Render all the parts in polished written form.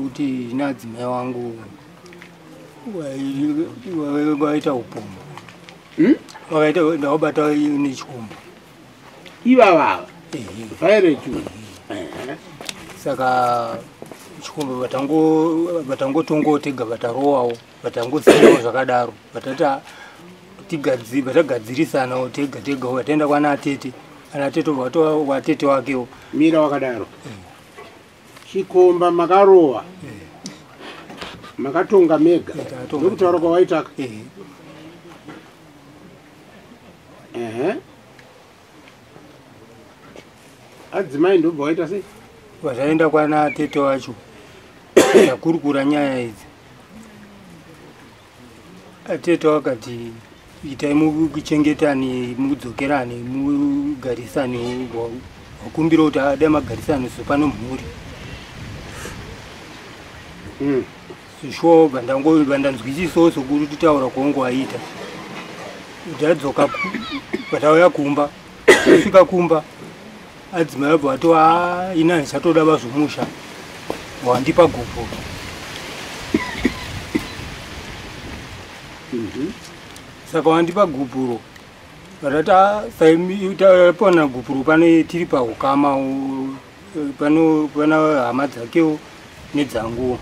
kuti nadzimai wangu waita upomo. Wakaita ndakabata nechikomba. Ivava vaire chu. Saka chikomba vatangotongotega vatarowawo vatangosiyawo zvakadaro vatagadzirisanawo tega tega vataenda kwana atete ana tete watete wakewo mira wakadaro chikomba makarowa makatonga mega ndokutaura kwawaitaka adzimai ndobva waita sei vataenda kwana tete wacho takurukura nyaya idzi atete wakati itai mukuchengetani mudzokerani mugarisani wakumbira kuti ada magarisani sopano mhuri sure vandanzwisisawo sokuri titaura kuongo waita ndadzoka vatauya kumba kusvika kumba adzimai vabva vatova ina ndichatoda vazomusha wandipa gubhuro saka wandipa gubhuro vatapona gubhuro pane tiri paukama pana hama dzakewo nedzanguwo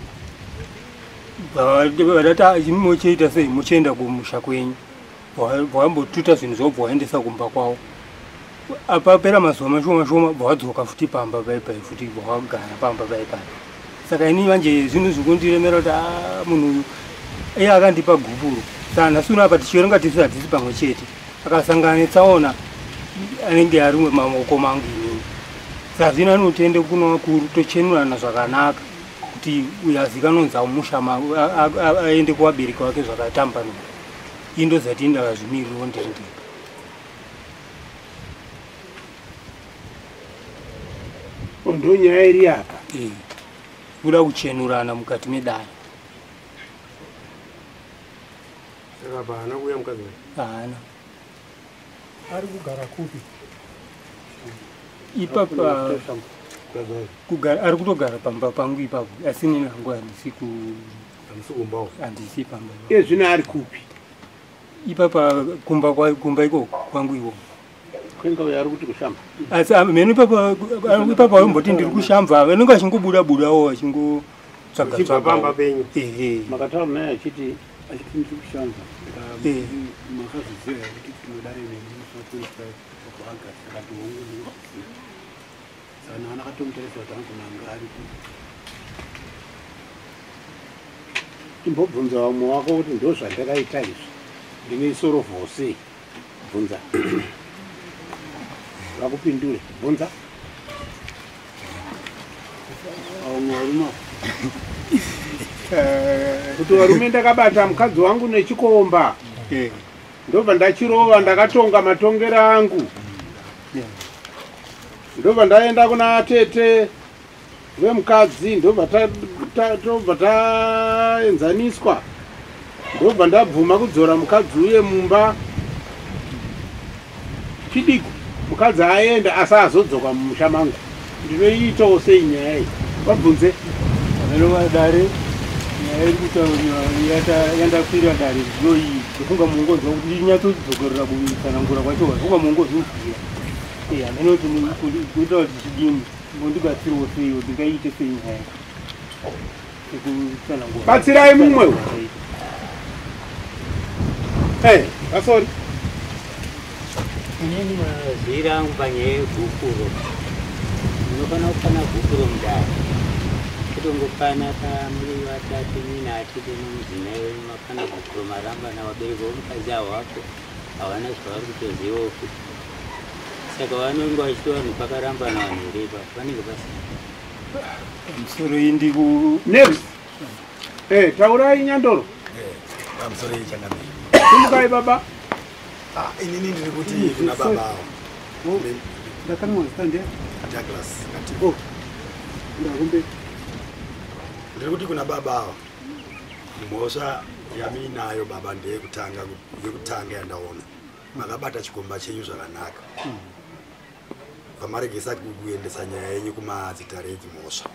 vatata chimimocheita sei muchienda kumusha kwenyu vambotuta zvinhu zvavo bvawaendesa kumba kwavo apapera mazuva mashoma shoma bvavadzoka futi pamba paipai futi bvavagara pamba paipai saka ini manje zvinhu zvikundiremera kuti munhu iye akandipa gubhuro sana suna apa tichiverenga tisu hatisi pamwe chete akasangana netsaona anenge ari maoko mangu inini saka zvino anotende kuno vakuru tochenurana zvakanaka kuti uyo azikanonzi amusha aende kuvabereki vake zvakatambanuka indo zati ndakazvimiriro ndiri ndiri ndo nyaya iri apa kuda kuchenurana mukati medare saka haana kuuya mukadzi haana ari kugara kupi ipapa ari kutogara pamba pangu ipapo asi nini hangu handisi pamba iye zvino ari kupi ipapa kumba iko kwangu iko kwenga uyo ari kuti kushamba asi meno ipapa waimboti ndiri kushamba vanenge vachingobuda-budawo vachingotsvaga penyu makataura naye achiti ndiri kushamba makaziziva kuti tinodare sana ana katomuteresa kuti angonanga ari timbobvunza vamwe wako kuti ndo zvandakaita izvi ndine isoro vhose bvunza vakupindure bvunza vamwe varume kuti varume ndakabata mukadzi wangu nechikomba ndobva ndachirova ndakatonga matongero angu ndobva ndaenda kuna tete vemukadzi ndobva taenzaniswa ndobva ndabvuma kudzora mukadzi uye mumba chidiko mukadzi aenda asi azodzoka mumusha mangu ndinoiitawo sei nyaya iyi vabvunze vanova dare nyaya iri kutauriwa yandakwira dare zvino iyi ndofunga muongozwa kuti ndinyatsodzokera kutsanangura kwacho vafunga muongozvibvira haminoti kuita kuti chidini mondibatsiriwo seiwo ndingaite sei nyaya ekutsanangura batsirai mumwewo vasori inini mazivira angu panyaya yegupuro ndinofana kupana gupuro mudare kutongopana pamuri vatatu nina atete nomudzimai wenyu mapana gupuro marambana vabereki vomukadzi ahwako havana zvavari kutozivawo futi saka vanonge vachiti vanhu pakarambana vanhu irepa vanenge pasina pamusoro indi next taurai nyandoro pamusoro ichangamiri tumukai baba inini ndiri kuti kuna baba avo ndakanwazitande Douglas ndakumbe ndiri kuti kuna baba avo mhosva yaminayo baba ndeyekutanga yandaona makabata chikomba chenyu zvakanaka pamaregesa kuendesa nyaya yenyu kumadzitare edzimhosva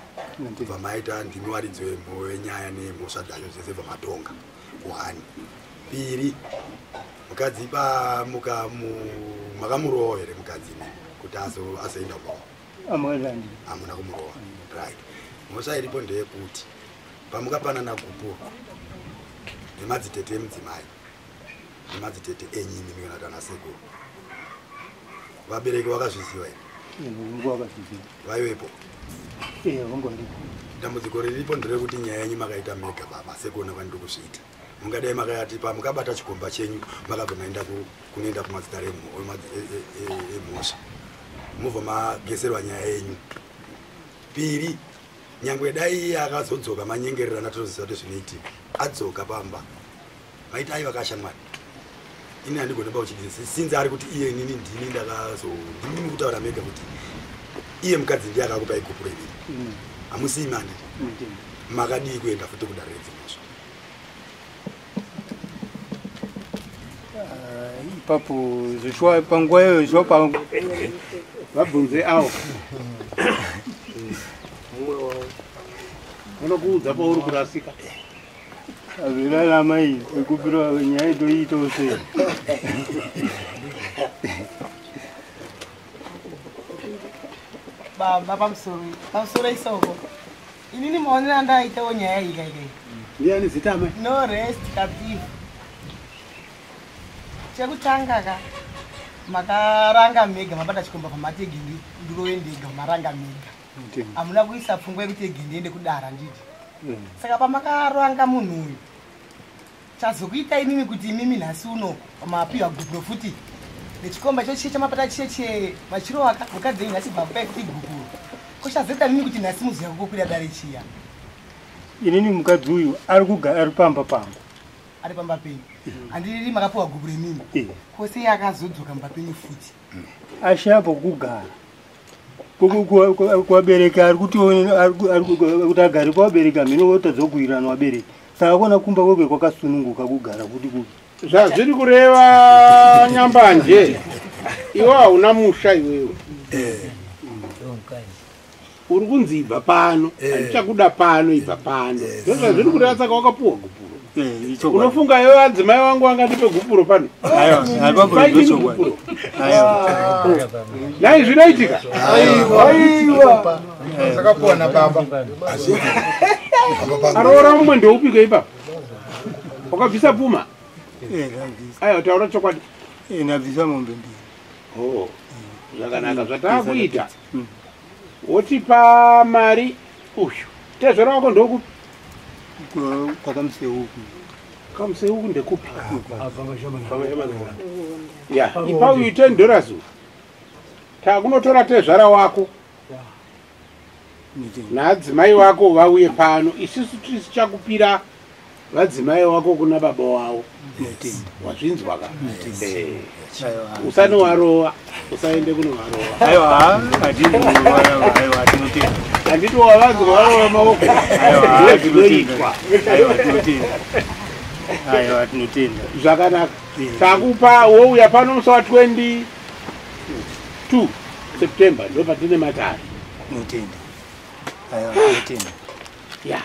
kubva maita ndimi waridzi wenyaya nemhosva dzacho dzese pamatonga 1 2 mukadzi makamurowa here mukadzi kuti azoenda kwavo hamuna kumurowa right mhosva iripo ndeyekuti pamukapanana gupuro nemadzitete emudzimai nemadzitete enyini kana kuti anasekuru vabereki vakazviziva here vaivepo dambudziko riripo nderekuti nyaya yenyu makaita mega baba sekuona kwandiri kuzviita mungadai makati pamukabata chikomba chenyu makabva maenda kunoenda kumadzitare emhosva mubva mageserwa nyaya yenyu 2 nyangwe dai akazodzoka manyengererana toziva kuti zvinoitika adzoka pamba maita aiva kashamwari ini handigone pauchidisi sinzi ari kuti iye nini ndini ndini kutaura mega kuti iye mukadzi ndiye akakupa igupuro iri hamusii mani makadii kuenda futi kudare redzimhosva ipapo zvishwa panguva iyoyo zvishwa vabvunze avo vanokuudza pauri kurasika azvirarama iyi ekupira nyaya itoiito sei baba pamusoro isoko inini maonera ndaitawo nyaya iyi kaikai ndiani zitama no rest kapiva chekutanga ka makaranga mega mabata chikomba pamati egindi ndiroendega maranga mega hamuna kuisa pfungwa yekuti egindi ende kudara nditi saka pamakaranga munhu uyu chazokuita imimi kuti imimi nhasi uno mapiwa gupuro futi nechikomba icho chamapata cheche machirowaka mukadzi wenyu nhasi bvapai kuti gupuro kochazoita mimi kuti nhasi muziva kukokwira dare chiya inini mukadzi uyu ari pamba pangu ari pamba penyu handiriri makapiwa gupuro imimi kwose akazodzoka mumba penyu futi ashapa kugara kuvabereki ari kuti agare kwavabereki amhino otadzokuirana vabereki saka kona kumba kwekwe kwakasununguka kugara kuti kuti zvazviri kureva nyambanje iwe hauna musha iwewe uri kunzi ibva pano handichakuda pano ibva pano zvazviri kureva saka wakapuwa gupuro unofunga iwe adzimai wangu angandipe gupuro pano nai zvinoitika aroora mumwe ndeupike ipapo wakabvisa puma aiwa taura chokwadi nabvisa mombe mbiri zvakanaka zvataakuita wotipa mari uyu tezvera wako ndokupi kwakamuseuku kamuseuku ndekupi ya ipa uyu $10 takunotora tezvara wako naadzimai wako vauye pano isusu tisichakupira vadzimai wako kuna baba wavo wazvinzwa ka usanovarova usaende kunovarova handiti wavanzi varova maoko zvinoitwa zvakanaka takupa wouya pano musi wa 22 September ndo patine matari Yeah.